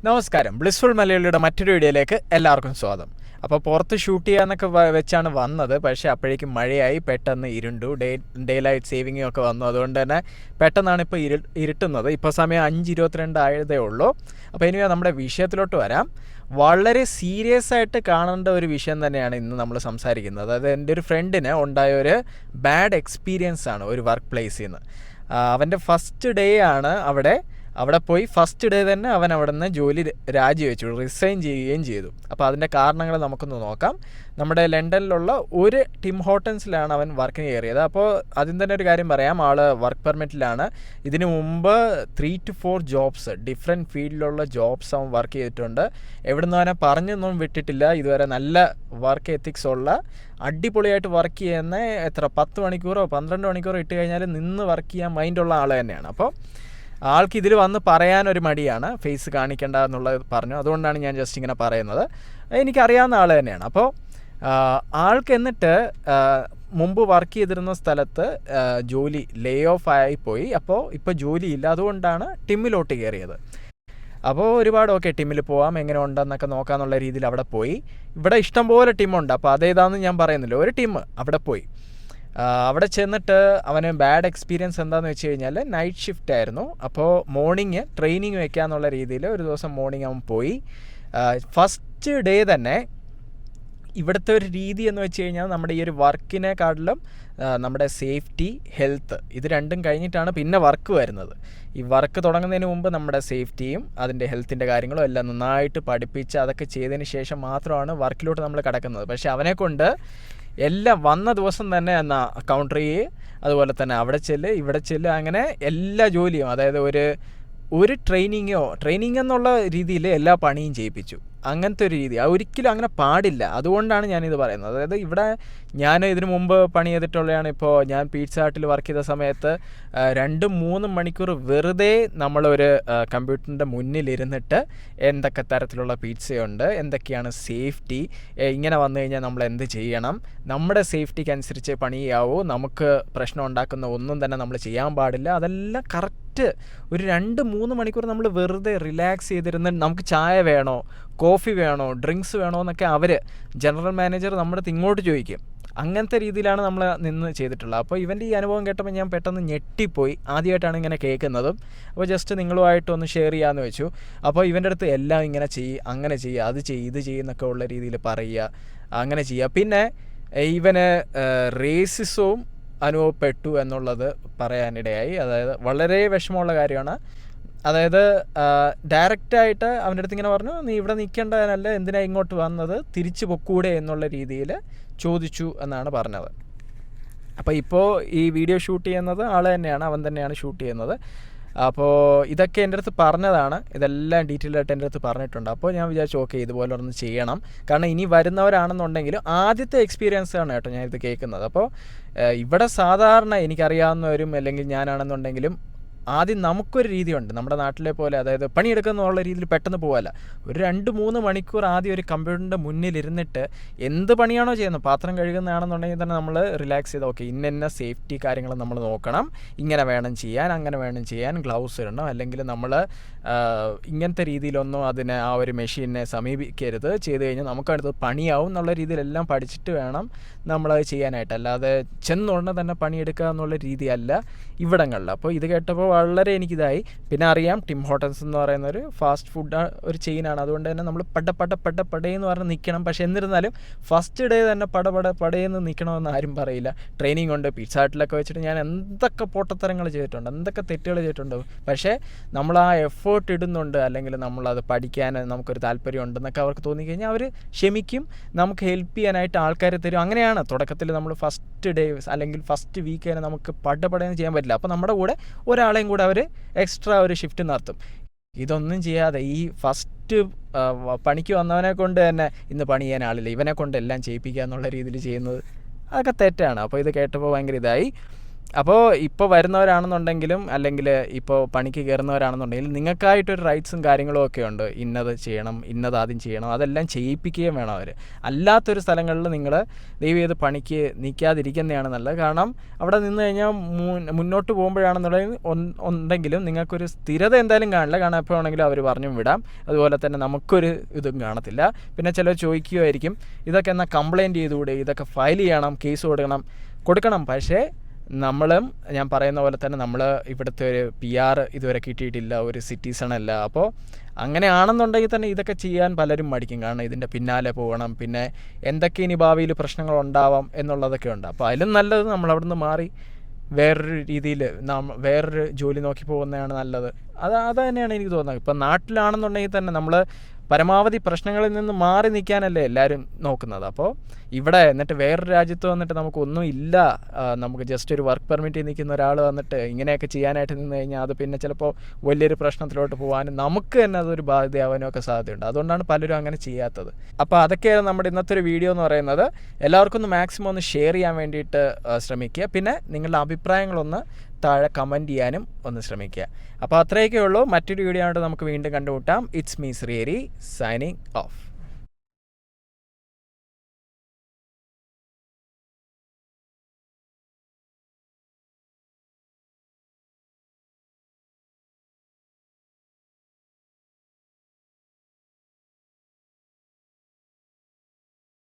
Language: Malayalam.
നമസ്കാരം. ബ്ലിസ്ഫുൾ മലയാളിയുടെ മറ്റൊരു വീഡിയോയിലേക്ക് എല്ലാവർക്കും സ്വാഗതം. അപ്പോൾ പുറത്ത് ഷൂട്ട് ചെയ്യാനൊക്കെ വെച്ചാണ് വന്നത്. പക്ഷേ അപ്പോഴേക്കും മഴയായി, പെട്ടെന്ന് ഇരുണ്ടു. ഡേ ലൈറ്റ് സേവിങ്ങും ഒക്കെ വന്നു. അതുകൊണ്ട് തന്നെ പെട്ടെന്നാണ് ഇപ്പോൾ ഇരുട്ടുന്നത്. ഇപ്പോൾ സമയം 5:22 ആയതേ ഉള്ളൂ. അപ്പോൾ ഇനി നമ്മുടെ വിഷയത്തിലോട്ട് വരാം. വളരെ സീരിയസ് ആയിട്ട് കാണേണ്ട ഒരു വിഷയം തന്നെയാണ് ഇന്ന് നമ്മൾ സംസാരിക്കുന്നത്. അതായത് എൻ്റെ ഒരു ഫ്രണ്ടിന് ഉണ്ടായ ഒരു ബാഡ് എക്സ്പീരിയൻസ് ആണ് ഒരു വർക്ക് പ്ലേസിൽ നിന്ന്. അവൻ്റെ ഫസ്റ്റ് ഡേ ആണ് അവിടെ പോയി. ഫസ്റ്റ് ഡേ തന്നെ അവൻ അവിടെ നിന്ന് ജോലി രാജിവെച്ചു, റിസൈൻ ചെയ്യുകയും ചെയ്തു. അപ്പോൾ അതിൻ്റെ കാരണങ്ങൾ നമുക്കൊന്ന് നോക്കാം. നമ്മുടെ ലണ്ടനിലുള്ള ഒരു ടിം ഹോട്ടൻസിലാണ് അവൻ വർക്കിന് കയറിയത്. അപ്പോൾ അതിന് തന്നെ ഒരു കാര്യം പറയാം, ആൾ വർക്ക് പെർമിറ്റിലാണ്. ഇതിനു മുമ്പ് 3 to 4 ജോബ്സ്, ഡിഫറെൻറ്റ് ഫീൽഡിലുള്ള ജോബ്സ് അവൻ വർക്ക് ചെയ്തിട്ടുണ്ട്. എവിടുന്ന് അവനെ പറഞ്ഞൊന്നും വിട്ടിട്ടില്ല. ഇതുവരെ നല്ല വർക്ക് എത്തിക്സ് ഉള്ള, അടിപൊളിയായിട്ട് വർക്ക് ചെയ്യുന്ന, 10 മണിക്കൂറോ 12 മണിക്കൂറോ ഇട്ട് കഴിഞ്ഞാൽ നിന്ന് വർക്ക് ചെയ്യാൻ മൈൻഡുള്ള ആൾ തന്നെയാണ്. അപ്പോൾ ആൾക്ക് ഇതിൽ വന്ന് പറയാനൊരു മടിയാണ്, ഫേസ് കാണിക്കേണ്ട എന്നുള്ളത് പറഞ്ഞു. അതുകൊണ്ടാണ് ഞാൻ ജസ്റ്റ് ഇങ്ങനെ പറയുന്നത്. എനിക്കറിയാവുന്ന ആൾ തന്നെയാണ്. അപ്പോൾ ആൾക്ക് എന്നിട്ട് മുമ്പ് വർക്ക് ചെയ്തിരുന്ന സ്ഥലത്ത് ജോലി ലേ ഓഫ് ആയിപ്പോയി. അപ്പോൾ ഇപ്പോൾ ജോലിയില്ല. അതുകൊണ്ടാണ് ടിമ്മിലോട്ട് കയറിയത്. അപ്പോൾ ഒരുപാട് ടിമ്മിൽ പോവാം, എങ്ങനെ ഉണ്ടെന്നൊക്കെ നോക്കാമെന്നുള്ള രീതിയിൽ അവിടെ പോയി. ഇവിടെ ഇഷ്ടംപോലെ ടീമുണ്ട്. അപ്പോൾ അതേതാണെന്ന് ഞാൻ പറയുന്നില്ല. ഒരു ടീം അവിടെ പോയി. അവിടെ ചെന്നിട്ട് അവന് ബാഡ് എക്സ്പീരിയൻസ് എന്താണെന്ന് വെച്ച് കഴിഞ്ഞാൽ നൈറ്റ് ഷിഫ്റ്റ് ആയിരുന്നു. അപ്പോൾ മോർണിംഗ് ട്രെയിനിങ് വെക്കാന്നുള്ള രീതിയിൽ ഒരു ദിവസം മോർണിംഗ് അവൻ പോയി. ഫസ്റ്റ് ഡേ തന്നെ ഇവിടുത്തെ ഒരു രീതി എന്ന് വെച്ച് കഴിഞ്ഞാൽ നമ്മുടെ ഈ ഒരു വർക്കിനെക്കാട്ടിലും നമ്മുടെ സേഫ്റ്റി, ഹെൽത്ത്, ഇത് രണ്ടും കഴിഞ്ഞിട്ടാണ് പിന്നെ വർക്ക് വരുന്നത്. ഈ വർക്ക് തുടങ്ങുന്നതിന് മുമ്പ് നമ്മുടെ സേഫ്റ്റിയും അതിൻ്റെ ഹെൽത്തിൻ്റെ കാര്യങ്ങളും എല്ലാം നന്നായിട്ട് പഠിപ്പിച്ച് അതൊക്കെ ചെയ്തതിന് ശേഷം മാത്രമാണ് വർക്കിലോട്ട് നമ്മൾ കിടക്കുന്നത്. പക്ഷേ അവനെക്കൊണ്ട് എല്ലാം വന്ന ദിവസം തന്നെ കൗണ്ടർ ചെയ്യുക, അതുപോലെ തന്നെ അവിടെ ചെല്ല്, ഇവിടെ ചെല്ല്, അങ്ങനെ എല്ലാ ജോലിയും, അതായത് ഒരു ട്രെയിനിങ് എന്നുള്ള രീതിയിൽ എല്ലാ പണിയും ചെയ്യിപ്പിച്ചു. അങ്ങനത്തെ ഒരു രീതി ഒരിക്കലും അങ്ങനെ പാടില്ല. അതുകൊണ്ടാണ് ഞാനിത് പറയുന്നത്. അതായത് ഇവിടെ ഞാൻ ഇതിനു മുമ്പ് പണി ചെയ്തിട്ടുള്ളതാണ്. ഇപ്പോൾ ഞാൻ പിസ്സ ഹട്ടിൽ വർക്ക് ചെയ്ത സമയത്ത് 2-3 മണിക്കൂർ വെറുതെ നമ്മളൊരു കമ്പ്യൂട്ടറിൻ്റെ മുന്നിലിരുന്നിട്ട് എന്തൊക്കെ തരത്തിലുള്ള പിസ്സയുണ്ട്, എന്തൊക്കെയാണ് സേഫ്റ്റി, ഇങ്ങനെ വന്നു കഴിഞ്ഞാൽ നമ്മൾ എന്ത് ചെയ്യണം, നമ്മുടെ സേഫ്റ്റിക്ക് അനുസരിച്ച് പണിയാവൂ, നമുക്ക് പ്രശ്നം ഉണ്ടാക്കുന്ന ഒന്നും തന്നെ നമ്മൾ ചെയ്യാൻ പാടില്ല, അതെല്ലാം കറക്റ്റ് ഒരു 2-3 മണിക്കൂർ നമ്മൾ വെറുതെ റിലാക്സ് ചെയ്തിരുന്ന് നമുക്ക് ചായ വേണോ, കോഫി വേണോ, ഡ്രിങ്ക്സ് വേണോ എന്നൊക്കെ ജനറൽ മാനേജർ നമ്മുടെ അടുത്ത് ഇങ്ങോട്ട് ചോദിക്കും. അങ്ങനത്തെ രീതിയിലാണ് നമ്മൾ നിന്ന് ചെയ്തിട്ടുള്ളത്. അപ്പോൾ ഇവൻ്റെ ഈ അനുഭവം കേട്ടപ്പോൾ ഞാൻ പെട്ടെന്ന് ഞെട്ടിപ്പോയി. ആദ്യമായിട്ടാണ് ഇങ്ങനെ കേൾക്കുന്നതും. അപ്പോൾ ജസ്റ്റ് നിങ്ങളുമായിട്ട് ഒന്ന് ഷെയർ ചെയ്യാമെന്ന് വെച്ചു. അപ്പോൾ ഇവൻ്റെ അടുത്ത് എല്ലാം ഇങ്ങനെ ചെയ്യുക, അങ്ങനെ ചെയ്യുക, അത് ചെയ്യുക, ഇത് ചെയ്യുന്നൊക്കെ ഉള്ള രീതിയിൽ പറയുക, അങ്ങനെ ചെയ്യുക. പിന്നെ ഇവന് റേസിസവും അനുഭവപ്പെട്ടു എന്നുള്ളത് പറയാനിടയായി. അതായത് വളരെ വിഷമമുള്ള കാര്യമാണ്. അതായത് ഡയറക്റ്റായിട്ട് അവൻ്റെ അടുത്ത് ഇങ്ങനെ പറഞ്ഞു, നീ ഇവിടെ നിൽക്കേണ്ടതല്ല, എന്തിനാണ് ഇങ്ങോട്ട് വന്നത്, തിരിച്ചു പൊക്കൂടെ എന്നുള്ള രീതിയിൽ ചോദിച്ചു എന്നാണ് പറഞ്ഞത്. അപ്പോൾ ഇപ്പോൾ ഈ വീഡിയോ ഷൂട്ട് ചെയ്യുന്നത് ആൾ തന്നെയാണ്, അവൻ തന്നെയാണ് ഷൂട്ട് ചെയ്യുന്നത്. അപ്പോൾ ഇതൊക്കെ എൻ്റെ അടുത്ത് പറഞ്ഞതാണ്, ഇതെല്ലാം ഡീറ്റെയിൽ ആയിട്ട് എൻ്റെ അടുത്ത് പറഞ്ഞിട്ടുണ്ട്. അപ്പോൾ ഞാൻ വിചാരിച്ചു ഇതുപോലെ ഒന്ന് ചെയ്യണം. കാരണം ഇനി വരുന്നവരാണെന്നുണ്ടെങ്കിലും ആദ്യത്തെ എക്സ്പീരിയൻസ് ആണ് കേട്ടോ ഞാൻ ഇത് കേൾക്കുന്നത്. അപ്പോൾ ഇവിടെ സാധാരണ എനിക്കറിയാവുന്നവരും അല്ലെങ്കിൽ ഞാനാണെന്നുണ്ടെങ്കിലും ആദ്യം നമുക്കൊരു രീതിയുണ്ട് നമ്മുടെ നാട്ടിലെ പോലെ, അതായത് പണിയെടുക്കുന്നുള്ള രീതിയിൽ പെട്ടെന്ന് പോകാല്ല. ഒരു 2-3 മണിക്കൂർ ആദ്യം ഒരു കമ്പ്യൂട്ടറിൻ്റെ മുന്നിലിരുന്നിട്ട് എന്ത് പണിയാണോ ചെയ്യുന്നത്, പാത്രം കഴുകുന്നതാണെന്നുണ്ടെങ്കിൽ തന്നെ നമ്മൾ റിലാക്സ് ചെയ്ത് ഇന്ന സേഫ്റ്റി കാര്യങ്ങൾ നമ്മൾ നോക്കണം, ഇങ്ങനെ വേണം ചെയ്യാൻ, അങ്ങനെ വേണം ചെയ്യാൻ, ഗ്ലൗസ് ഇടണം, അല്ലെങ്കിൽ നമ്മൾ ഇങ്ങനത്തെ രീതിയിലൊന്നും ആ ഒരു മെഷീനെ സമീപിക്കരുത്, ചെയ്ത് കഴിഞ്ഞാൽ നമുക്കടുത്ത് പണിയാവും എന്നുള്ള രീതിയിലെല്ലാം പഠിച്ചിട്ട് വേണം നമ്മളത് ചെയ്യാനായിട്ട്. അല്ലാതെ ചെന്നുടനെ തന്നെ പണിയെടുക്കുക എന്നുള്ള രീതിയല്ല ഇവിടങ്ങളിൽ. അപ്പോൾ ഇത് കേട്ടപ്പോൾ വളരെ എനിക്കിതായി. പിന്നെ അറിയാം, ടിം ഹോട്ടൽസ് എന്ന് പറയുന്ന ഒരു ഫാസ്റ്റ് ഫുഡ് ഒരു ചെയിനാണ്. അതുകൊണ്ട് തന്നെ നമ്മൾ പടയെന്ന് പറഞ്ഞ് നിൽക്കണം. പക്ഷേ എന്നിരുന്നാലും ഫസ്റ്റ് ഡേ തന്നെ പടയെന്ന് നിൽക്കണമെന്ന് ആരും പറയില്ല. ട്രെയിനിങ് ഉണ്ട്. പിസ്സ ഹട്ടിലൊക്കെ വെച്ചിട്ട് ഞാൻ എന്തൊക്കെ പൊട്ടത്തരങ്ങൾ ചെയ്തിട്ടുണ്ട്, എന്തൊക്കെ തെറ്റുകൾ ചെയ്തിട്ടുണ്ട്. പക്ഷേ നമ്മൾ ആ എഫേർട്ട് ഇടുന്നുണ്ട്, അല്ലെങ്കിൽ നമ്മളത് പഠിക്കാൻ നമുക്കൊരു താല്പര്യം ഉണ്ടെന്നൊക്കെ അവർക്ക് തോന്നിക്കഴിഞ്ഞാൽ അവർ ക്ഷമിക്കും, നമുക്ക് ഹെൽപ്പ് ചെയ്യാനായിട്ട് ആൾക്കാരെ തരും. അങ്ങനെയാണ് തുടക്കത്തിൽ നമ്മൾ ഫസ്റ്റ് ഡേ അല്ലെങ്കിൽ ഫസ്റ്റ് വീക്ക് തന്നെ നമുക്ക് പടയെന്ന് ചെയ്യാൻ പറ്റില്ല. അപ്പോൾ നമ്മുടെ കൂടെ ഒരാളെയും കൂടെ അവർ എക്സ്ട്രാ ഒരു ഷിഫ്റ്റ് നടത്തും. ഇതൊന്നും ചെയ്യാതെ ഈ ഫസ്റ്റ് പണിക്ക് വന്നവനെ കൊണ്ട് തന്നെ ഇന്ന് പണി ചെയ്യാൻ ആളില്ല, ഇവനെ കൊണ്ട് എല്ലാം ചെയ്യിപ്പിക്കുക എന്നുള്ള രീതിയിൽ ചെയ്യുന്നത് അതൊക്കെ തെറ്റാണ്. അപ്പോൾ ഇത് കേട്ടപ്പോൾ ഭയങ്കര ഇതായി. അപ്പോൾ ഇപ്പോൾ വരുന്നവരാണെന്നുണ്ടെങ്കിലും അല്ലെങ്കിൽ ഇപ്പോൾ പണിക്ക് കയറുന്നവരാണെന്നുണ്ടെങ്കിലും നിങ്ങൾക്കായിട്ടൊരു റൈറ്റ്സും കാര്യങ്ങളും ഒക്കെ ഉണ്ട്. ഇന്നത് ചെയ്യണം, ഇന്നത് ആദ്യം ചെയ്യണം, അതെല്ലാം ചെയ്യിപ്പിക്കുകയും വേണം അവർ. അല്ലാത്തൊരു സ്ഥലങ്ങളിൽ നിങ്ങൾ ദയവ് ചെയ്ത് പണിക്ക് നിൽക്കാതിരിക്കുന്നതാണ് നല്ലത്. കാരണം അവിടെ നിന്ന് കഴിഞ്ഞാൽ മുന്നോട്ട് പോകുമ്പോഴാണെന്നുണ്ടെങ്കിലും നിങ്ങൾക്കൊരു സ്ഥിരത എന്തായാലും കാണില്ല. കാരണം എപ്പോൾ വേണമെങ്കിലും അവർ പറഞ്ഞും വിടാം. അതുപോലെ തന്നെ നമുക്കൊരു ഇതും കാണത്തില്ല. പിന്നെ ചിലർ ചോദിക്കുമായിരിക്കും, ഇതൊക്കെ എന്നാൽ കംപ്ലയിൻറ്റ് ചെയ്തുകൂടെ, ഇതൊക്കെ ഫയൽ ചെയ്യണം, കേസ് കൊടുക്കണം. പക്ഷേ നമ്മളും ഞാൻ പറയുന്ന പോലെ തന്നെ നമ്മൾ ഇവിടുത്തെ ഒരു PR ഇതുവരെ കിട്ടിയിട്ടില്ല, ഒരു സിറ്റിസൺ അല്ല. അപ്പോൾ അങ്ങനെയാണെന്നുണ്ടെങ്കിൽ തന്നെ ഇതൊക്കെ ചെയ്യാൻ പലരും മടിക്കും. കാരണം ഇതിൻ്റെ പിന്നാലെ പോകണം, പിന്നെ എന്തൊക്കെ ഇനി ഭാവിയിൽ പ്രശ്നങ്ങളുണ്ടാവാം എന്നുള്ളതൊക്കെ ഉണ്ട്. അപ്പോൾ അതിലും നല്ലത് നമ്മളവിടെ നിന്ന് മാറി വേറൊരു രീതിയിൽ വേറൊരു ജോലി നോക്കി പോകുന്നതാണ് നല്ലത്. അത് തന്നെയാണ് എനിക്ക് തോന്നുന്നത്. ഇപ്പം നാട്ടിലാണെന്നുണ്ടെങ്കിൽ തന്നെ നമ്മൾ പരമാവധി പ്രശ്നങ്ങളിൽ നിന്ന് മാറി നിൽക്കാനല്ലേ എല്ലാവരും നോക്കുന്നത്. അപ്പോൾ ഇവിടെ എന്നിട്ട് വേറൊരു രാജ്യത്ത് വന്നിട്ട് നമുക്കൊന്നും ഇല്ല, നമുക്ക് ജസ്റ്റ് ഒരു വർക്ക് പെർമിറ്റ് നിൽക്കുന്ന ഒരാൾ വന്നിട്ട് ഇങ്ങനെയൊക്കെ ചെയ്യാനായിട്ട് നിന്ന് കഴിഞ്ഞാൽ അത് പിന്നെ ചിലപ്പോൾ വലിയൊരു പ്രശ്നത്തിലോട്ട് പോകാനും നമുക്ക് തന്നെ അതൊരു ബാധ്യതയാവാനും ഒക്കെ സാധ്യതയുണ്ട്. അതുകൊണ്ടാണ് പലരും അങ്ങനെ ചെയ്യാത്തത്. അപ്പോൾ അതൊക്കെയാണ് നമ്മുടെ ഇന്നത്തെ ഒരു വീഡിയോ എന്ന് പറയുന്നത്. എല്ലാവർക്കും ഒന്ന് മാക്സിമം ഒന്ന് ഷെയർ ചെയ്യാൻ വേണ്ടിയിട്ട് ശ്രമിക്കുക. പിന്നെ നിങ്ങളുടെ അഭിപ്രായങ്ങളൊന്ന് താഴെ കമൻറ്റ് ചെയ്യാനും ഒന്ന് ശ്രമിക്കുക. അപ്പോൾ അത്രയൊക്കെ ഉള്ളൂ. മറ്റൊരു വീഡിയോ ആയിട്ട് നമുക്ക് വീണ്ടും കണ്ടുമുട്ടാം. It's me Sreehari signing of.